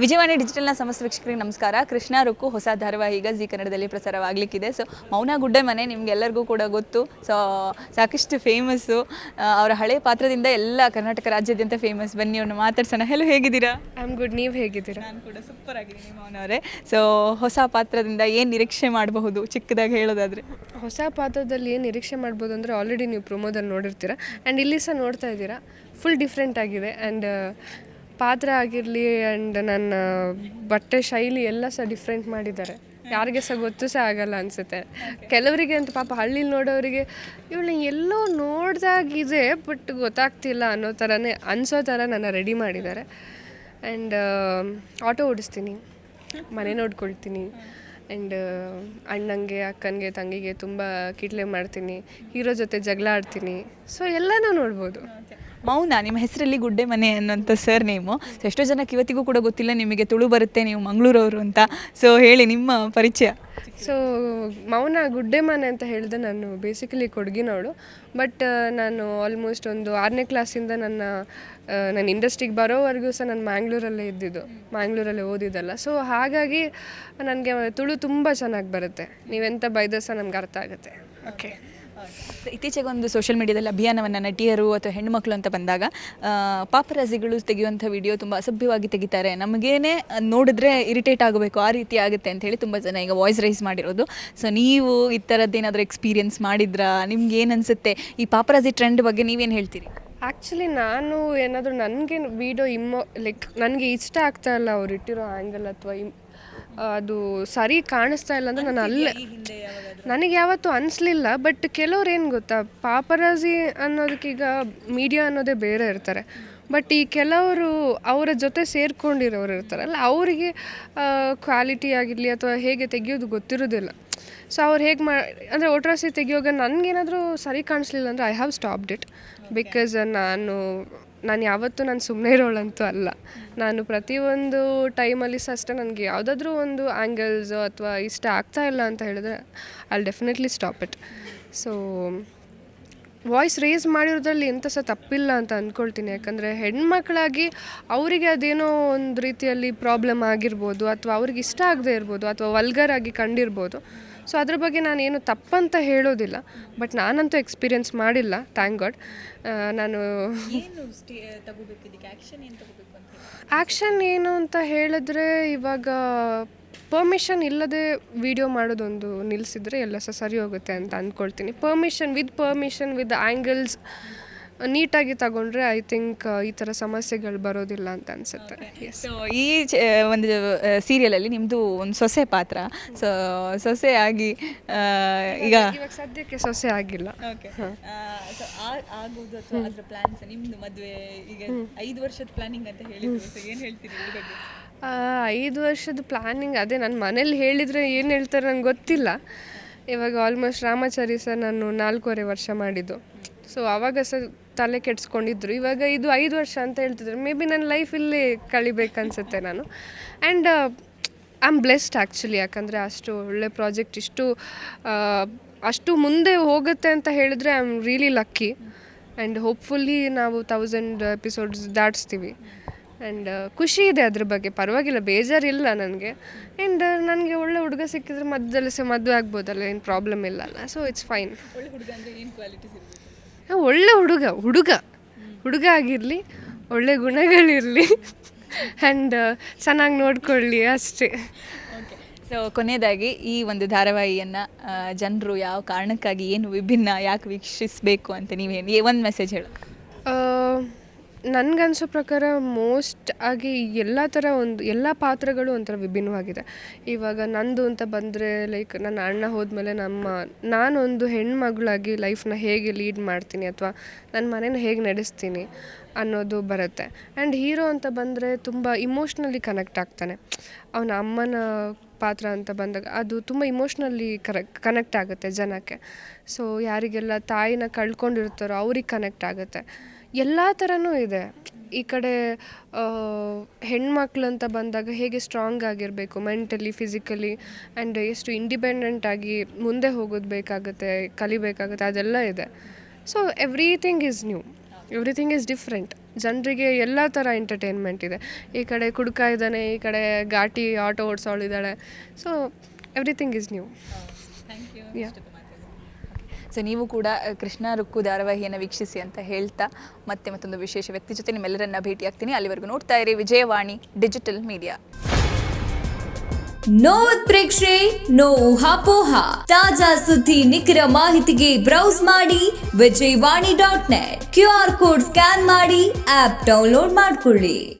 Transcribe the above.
ವಿಜಯವಾಣಿ ಡಿಜಿಟಲ್ನ ಸಮಸ್ತ ವೀಕ್ಷಕರಿಗೆ ನಮಸ್ಕಾರ. ಕೃಷ್ಣ ರುಕ್ಕು ಹೊಸ ಧಾರಾವಾಹಿ ಈಗ ಜಿ ಕನ್ನಡದಲ್ಲಿ ಪ್ರಸಾರವಾಗಲಿಕ್ಕಿದೆ. ಸೊ ಮೌನ ಗುಡ್ಡೆ ಮನೆ ನಿಮಗೆಲ್ಲರಿಗೂ ಕೂಡ ಗೊತ್ತು. ಸೊ ಸಾಕಷ್ಟು ಫೇಮಸ್ಸು, ಅವರ ಹಳೆ ಪಾತ್ರದಿಂದ ಎಲ್ಲ ಕರ್ನಾಟಕ ರಾಜ್ಯಾದ್ಯಂತ ಫೇಮಸ್. ಬನ್ನಿ ಅವ್ರನ್ನ ಮಾತಾಡ್ಸೋಣ. ಹೆಲೋ, ಹೇಗಿದ್ದೀರಾ? I am good. ನೀವು ಹೇಗಿದ್ದೀರಾ? ನಾನು ಕೂಡ ಸೂಪರ್ ಆಗಿದ್ದೀನಿ ಮೌನವರೇ. ಸೊ ಹೊಸ ಪಾತ್ರದಿಂದ ಏನು ನಿರೀಕ್ಷೆ ಮಾಡಬಹುದು ಚಿಕ್ಕದಾಗಿ ಹೇಳೋದಾದರೆ? ಹೊಸ ಪಾತ್ರದಲ್ಲಿ ಏನು ನಿರೀಕ್ಷೆ ಮಾಡ್ಬೋದು ಅಂದರೆ ಆಲ್ರೆಡಿ ನೀವು ಪ್ರೊಮೋದಲ್ಲಿ ನೋಡಿರ್ತೀರ ಆ್ಯಂಡ್ ಇಲ್ಲಿ ಸಹ ನೋಡ್ತಾ ಇದ್ದೀರಾ. ಫುಲ್ ಡಿಫ್ರೆಂಟ್ ಆಗಿದೆ ಆ್ಯಂಡ್ ಪಾತ್ರ ಆಗಿರಲಿ ಆ್ಯಂಡ್ ನನ್ನ ಬಟ್ಟೆ ಶೈಲಿ ಎಲ್ಲ ಸಹ ಡಿಫ್ರೆಂಟ್ ಮಾಡಿದ್ದಾರೆ. ಯಾರಿಗೆ ಸಹ ಗೊತ್ತು ಸಹ ಆಗಲ್ಲ ಅನಿಸುತ್ತೆ. ಕೆಲವರಿಗೆ ಅಂತ ಪಾಪ ಹಳ್ಳಿಲಿ ನೋಡೋರಿಗೆ ಇವಳು ಎಲ್ಲೋ ನೋಡ್ದಾಗಿದೆ ಬಟ್ ಗೊತ್ತಾಗ್ತಿಲ್ಲ ಅನ್ನೋ ಥರನೇ ಅನಿಸೋ ಥರ ನನ್ನ ರೆಡಿ ಮಾಡಿದ್ದಾರೆ. ಆ್ಯಂಡ್ ಆಟೋ ಓಡಿಸ್ತೀನಿ, ಮನೆ ನೋಡ್ಕೊಳ್ತೀನಿ ಆ್ಯಂಡ್ ಅಣ್ಣಂಗೆ, ಅಕ್ಕನಿಗೆ, ತಂಗಿಗೆ ತುಂಬ ಕಿಟ್ಲೆ ಮಾಡ್ತೀನಿ, ಹೀರೋ ಜೊತೆ ಜಗಳ ಆಡ್ತೀನಿ. ಸೊ ಎಲ್ಲನೂ ನೋಡ್ಬೋದು. ಮೌನ, ನಿಮ್ಮ ಹೆಸರಲ್ಲಿ ಗುಡ್ಡೆ ಮನೆ ಅನ್ನೋಂಥ ಸರ್ ನೇಮು. ಸೊ ಎಷ್ಟೋ ಜನಕ್ಕೆ ಇವತ್ತಿಗೂ ಕೂಡ ಗೊತ್ತಿಲ್ಲ ನಿಮಗೆ ತುಳು ಬರುತ್ತೆ, ನೀವು ಮಂಗಳೂರವರು ಅಂತ. ಸೊ ಹೇಳಿ ನಿಮ್ಮ ಪರಿಚಯ. ಸೊ ಮೌನ ಗುಡ್ಡೆ ಮನೆ ಅಂತ ಹೇಳಿದೆ. ನಾನು ಬೇಸಿಕಲಿ ಕೊಡಗಿನವಳು, ಬಟ್ ನಾನು ಆಲ್ಮೋಸ್ಟ್ ಒಂದು 6ನೇ ಕ್ಲಾಸಿಂದ ನನ್ನ ಇಂಡಸ್ಟ್ರಿಗೆ ಬರೋವರೆಗೂ ಸಹ ನಾನು ಮ್ಯಾಂಗ್ಳೂರಲ್ಲೇ ಇದ್ದಿದ್ದು, ಮ್ಯಾಂಗ್ಳೂರಲ್ಲೇ ಓದಿದ್ದಲ್ಲ. ಸೊ ಹಾಗಾಗಿ ನನಗೆ ತುಳು ತುಂಬ ಚೆನ್ನಾಗಿ ಬರುತ್ತೆ. ನೀವೆಂತ ಬೈದ ಸಹ ನಮ್ಗೆ ಅರ್ಥ ಆಗುತ್ತೆ. ಓಕೆ. ಇತ್ತೀಚೆಗೆ ಒಂದು ಸೋಷಿಯಲ್ ಮೀಡಿಯಾದಲ್ಲಿ ಅಭಿಯಾನವನ್ನು ನಟಿಯರು ಅಥವಾ ಹೆಣ್ಣುಮಕ್ಕಳು ಅಂತ ಬಂದಾಗ ಪಾಪರಾಜಿಗಳು ತೆಗೆಯುವಂಥ ವಿಡಿಯೋ ತುಂಬ ಅಸಭ್ಯವಾಗಿ ತೆಗಿತಾರೆ, ನಮಗೇನೆ ನೋಡಿದ್ರೆ ಇರಿಟೇಟ್ ಆಗಬೇಕು, ಆ ರೀತಿ ಆಗುತ್ತೆ ಅಂತ ಹೇಳಿ ತುಂಬ ಜನ ಈಗ ವಾಯ್ಸ್ ರೈಸ್ ಮಾಡಿರೋದು. ಸೊ ನೀವು ಈ ಥರದ್ದೇನಾದರೂ ಎಕ್ಸ್ಪೀರಿಯನ್ಸ್ ಮಾಡಿದ್ರಾ? ನಿಮ್ಗೆ ಏನು ಅನಿಸುತ್ತೆ ಈ ಪಾಪರಾಜಿ ಟ್ರೆಂಡ್ ಬಗ್ಗೆ? ನೀವೇನು ಹೇಳ್ತೀರಿ? ಆ್ಯಕ್ಚುಲಿ ನಾನು ಏನಾದರೂ ನನಗೆ ವೀಡಿಯೋ ಲೈಕ್ ನನಗೆ ಇಷ್ಟ ಆಗ್ತಾ ಇಲ್ಲ ಅವ್ರು ಇಟ್ಟಿರೋ ಆ್ಯಂಗಲ್ ಅಥವಾ ಅದು ಸರಿ ಕಾಣಿಸ್ತಾ ಇಲ್ಲ ಅಂದರೆ ನಾನು ಅಲ್ಲೇ ನನಗೆ ಯಾವತ್ತೂ ಅನಿಸ್ಲಿಲ್ಲ. ಬಟ್ ಕೆಲವ್ರು ಏನು ಗೊತ್ತಾ, ಪಾಪರಾಜಿ ಅನ್ನೋದಕ್ಕೀಗ ಮೀಡಿಯಾ ಅನ್ನೋದೇ ಬೇರೆ ಇರ್ತಾರೆ. ಬಟ್ ಈ ಕೆಲವರು ಅವರ ಜೊತೆ ಸೇರ್ಕೊಂಡಿರೋರು ಇರ್ತಾರಲ್ಲ, ಅವರಿಗೆ ಕ್ವಾಲಿಟಿ ಆಗಿರಲಿ ಅಥವಾ ಹೇಗೆ ತೆಗಿಯೋದು ಗೊತ್ತಿರೋದಿಲ್ಲ. ಸೊ ಅವ್ರು ಹೇಗೆ ಅಂದರೆ ಒಟ್ರಾಸಿ ತೆಗಿಯೋವಾಗ ನನಗೇನಾದರೂ ಸರಿ ಕಾಣಿಸ್ಲಿಲ್ಲ ಅಂದರೆ I have stopped it. Because ನಾನು ಯಾವತ್ತೂ ಸುಮ್ಮನೆ ಇರೋಳಂತೂ ಅಲ್ಲ. ನಾನು ಪ್ರತಿಯೊಂದು ಟೈಮಲ್ಲಿ ಸಹ ಅಷ್ಟೇ, ನನಗೆ ಯಾವುದಾದ್ರೂ ಒಂದು ಆ್ಯಂಗಲ್ಸ್ ಅಥವಾ ಇಷ್ಟ ಆಗ್ತಾ ಇಲ್ಲ ಅಂತ ಹೇಳಿದ್ರೆ I definitely stop it. So voice raise ಮಾಡಿರೋದ್ರಲ್ಲಿ ಎಂಥ ಸಹ ತಪ್ಪಿಲ್ಲ ಅಂತ ಅಂದ್ಕೊಳ್ತೀನಿ. ಯಾಕಂದರೆ ಹೆಣ್ಮಕ್ಳಾಗಿ ಅವರಿಗೆ ಅದೇನೋ ಒಂದು ರೀತಿಯಲ್ಲಿ ಪ್ರಾಬ್ಲಮ್ ಆಗಿರ್ಬೋದು ಅಥವಾ ಅವ್ರಿಗೆ ಇಷ್ಟ ಆಗದೆ ಇರ್ಬೋದು ಅಥವಾ ವಲ್ಗರ್ ಆಗಿ ಕಂಡಿರ್ಬೋದು. ಸೊ ಅದ್ರ ಬಗ್ಗೆ ನಾನೇನು ತಪ್ಪಂತ ಹೇಳೋದಿಲ್ಲ. ಬಟ್ ನಾನಂತೂ ಎಕ್ಸ್ಪೀರಿಯನ್ಸ್ ಮಾಡಿಲ್ಲ, ಥ್ಯಾಂಕ್ ಗಾಡ್. ನಾನು ಆ್ಯಕ್ಷನ್ ಏನು ಅಂತ ಹೇಳಿದ್ರೆ, ಇವಾಗ ಪರ್ಮಿಷನ್ ಇಲ್ಲದೆ ವಿಡಿಯೋ ಮಾಡೋದೊಂದು ನಿಲ್ಲಿಸಿದ್ರೆ ಎಲ್ಲ ಸಹ ಸರಿ ಹೋಗುತ್ತೆ ಅಂತ ಅಂದ್ಕೊಳ್ತೀನಿ. ಪರ್ಮಿಷನ್ ವಿತ್ ಆ್ಯಂಗಲ್ಸ್ ನೀಟಾಗಿ ತಗೊಂಡ್ರೆ ಐ ಥಿಂಕ್ ಈ ಥರ ಸಮಸ್ಯೆಗಳು ಬರೋದಿಲ್ಲ ಅಂತ ಅನಿಸುತ್ತೆ. ಸೊ ಈ ಒಂದು ಸೀರಿಯಲಲ್ಲಿ ನಿಮ್ಮದು ಒಂದು ಸೊಸೆ ಪಾತ್ರ. ಸೊ ಸೊಸೆ ಆಗಿ ಇವಾಗ ಸದ್ಯಕ್ಕೆ ಸೊಸೆ ಆಗಿಲ್ಲ. ಓಕೆ. ಸೊ ಆಗೋದು ಅಥವಾ ಅದರ ಪ್ಲ್ಯಾನ್ಸ್ ನಿಮ್ಮದು ಮದುವೆ ಈಗ 5 ವರ್ಷದ ಪ್ಲ್ಯಾನಿಂಗ್ ಅಂತ ಹೇಳಿದ್ರು. ಸೊ ಏನು ಹೇಳ್ತೀರಿ ಇದ್ರ ಬಗ್ಗೆ? 5 ವರ್ಷದ ಪ್ಲ್ಯಾನಿಂಗ್ ಅದೇ ನನ್ನ ಮನೇಲಿ ಹೇಳಿದರೆ ಏನು ಹೇಳ್ತಾರೆ ನಂಗೆ ಗೊತ್ತಿಲ್ಲ. ಇವಾಗ ಆಲ್ಮೋಸ್ಟ್ ರಾಮಾಚಾರಿ ಸರ್ ನಾನು 4.5 ವರ್ಷ ಮಾಡಿದ್ದು. ಸೊ ಆವಾಗ ಸಹ ತಲೆ ಕೆಡ್ಸ್ಕೊಂಡಿದ್ರು. ಇವಾಗ ಇದು 5 ವರ್ಷ ಅಂತ ಹೇಳ್ತಿದ್ರು. ಮೇ ಬಿ ನನ್ನ ಲೈಫ್ ಇಲ್ಲೇ ಕಳಿಬೇಕನ್ಸುತ್ತೆ ನಾನು. And I am blessed actually. ಯಾಕಂದರೆ ಅಷ್ಟು ಒಳ್ಳೆ ಪ್ರಾಜೆಕ್ಟ್ ಅಷ್ಟು ಮುಂದೆ ಹೋಗುತ್ತೆ ಅಂತ ಹೇಳಿದ್ರೆ I am really lucky. And ಹೋಪ್ಫುಲ್ಲಿ ನಾವು 1000 ಎಪಿಸೋಡ್ಸ್ ದಾಟಿಸ್ತೀವಿ. ಆ್ಯಂಡ್ ಖುಷಿ ಇದೆ ಅದ್ರ ಬಗ್ಗೆ, ಪರವಾಗಿಲ್ಲ, ಬೇಜಾರಿಲ್ಲ ನನಗೆ. ಆ್ಯಂಡ್ ನನಗೆ ಒಳ್ಳೆ ಹುಡುಗ ಸಿಕ್ಕಿದ್ರೆ ಮಧ್ಯದಲ್ಲಿ ಸಹ ಮದುವೆ ಆಗ್ಬೋದಲ್ಲ, ಏನು ಪ್ರಾಬ್ಲಮ್ ಇಲ್ಲ. So it's fine. ಒಳ್ಳೆ ಹುಡುಗ ಅಂದರೆ ಏನು ಕ್ವಾಲಿಟೀಸ್ ಇರಬೇಕು? ಒಳ್ಳೆ ಹುಡುಗ ಆಗಿರಲಿ, ಒಳ್ಳೆ ಗುಣಗಳಿರಲಿ ಆ್ಯಂಡ್ ಚೆನ್ನಾಗಿ ನೋಡ್ಕೊಳ್ಳಿ ಅಷ್ಟೇ. ಓಕೆ. ಸೊ ಕೊನೆಯದಾಗಿ ಈ ಒಂದು ಧಾರಾವಾಹಿಯನ್ನು ಜನರು ಯಾವ ಕಾರಣಕ್ಕಾಗಿ, ಏನು ವಿಭಿನ್ನ, ಯಾಕೆ ವೀಕ್ಷಿಸಬೇಕು ಅಂತ ನೀವೇನು ಒಂದು ಮೆಸೇಜ್ ಹೇಳು? ನನಗನ್ಸೋ ಪ್ರಕಾರ ಮೋಸ್ಟ್ ಆಗಿ ಎಲ್ಲ ಪಾತ್ರಗಳು ಒಂಥರ ವಿಭಿನ್ನವಾಗಿದೆ. ಇವಾಗ ನಂದು ಅಂತ ಬಂದರೆ ಲೈಕ್ ನನ್ನ ಅಣ್ಣ ಹೋದ್ಮೇಲೆ ನಾನೊಂದು ಹೆಣ್ಮಗಳಾಗಿ ಲೈಫ್ನ ಹೇಗೆ ಲೀಡ್ ಮಾಡ್ತೀನಿ ಅಥವಾ ನನ್ನ ಮನೇನ ಹೇಗೆ ನಡೆಸ್ತೀನಿ ಅನ್ನೋದು ಬರುತ್ತೆ. ಆ್ಯಂಡ್ ಹೀರೋ ಅಂತ ಬಂದರೆ ತುಂಬ ಇಮೋಷ್ನಲಿ ಕನೆಕ್ಟ್ ಆಗ್ತಾನೆ. ಅವನ ಅಮ್ಮನ ಪಾತ್ರ ಅಂತ ಬಂದಾಗ ಅದು ತುಂಬ ಇಮೋಷ್ನಲಿ ಕನೆಕ್ಟ್ ಆಗುತ್ತೆ ಜನಕ್ಕೆ. ಸೊ ಯಾರಿಗೆಲ್ಲ ತಾಯಿನ ಕಳ್ಕೊಂಡಿರ್ತಾರೋ ಅವ್ರಿಗೆ ಕನೆಕ್ಟ್ ಆಗುತ್ತೆ. ಎಲ್ಲ ಥರನೂ ಇದೆ. ಈ ಕಡೆ ಹೆಣ್ಮಕ್ಳು ಅಂತ ಬಂದಾಗ ಹೇಗೆ ಸ್ಟ್ರಾಂಗ್ ಆಗಿರಬೇಕು ಮೆಂಟಲಿ, ಫಿಸಿಕಲಿ ಆ್ಯಂಡ್ ಎಷ್ಟು ಇಂಡಿಪೆಂಡೆಂಟಾಗಿ ಮುಂದೆ ಹೋಗೋದು ಕಲಿಬೇಕಾಗುತ್ತೆ, ಅದೆಲ್ಲ ಇದೆ. So everything is new, everything is different. ಜನರಿಗೆ ಎಲ್ಲ ಥರ ಎಂಟರ್ಟೈನ್ಮೆಂಟ್ ಇದೆ. ಈ ಕಡೆ ಕುಡುಕ ಇದ್ದಾನೆ, ಈ ಕಡೆ ಘಾಟಿ ಆಟೋ ಓಡಿಸೋಳಿದ್ದಾಳೆ. So everything is new. Yeah. So ನೀವು ಕೂಡ ಕೃಷ್ಣ ರುಕ್ಕು ಧಾರಾವಾಹಿಯನ್ನು ವೀಕ್ಷಿಸಿ ಅಂತ ಹೇಳ್ತಾ ಮತ್ತೆ ಮತ್ತೊಂದು ವಿಶೇಷ ವ್ಯಕ್ತಿ ಜೊತೆ ನಿಮ್ಮೆಲ್ಲರನ್ನ ಭೇಟಿಯಾಗ್ತೀನಿ. ಅಲ್ಲಿವರೆಗೂ ನೋಡ್ತಾ ಇರಿ ವಿಜಯವಾಣಿ ಡಿಜಿಟಲ್ ಮೀಡಿಯಾ. ನೋ ಉತ್ಪ್ರೇಕ್ಷೆ, ನೋ ಊಹಾಪೋಹ. ತಾಜಾ ಸುದ್ದಿ ನಿಖರ ಮಾಹಿತಿಗೆ ಬ್ರೌಸ್ ಮಾಡಿ ವಿಜಯವಾಣಿ.net. QR ಕೋಡ್ ಸ್ಕ್ಯಾನ್ ಮಾಡಿ ಆಪ್ ಡೌನ್ಲೋಡ್ ಮಾಡಿಕೊಳ್ಳಿ.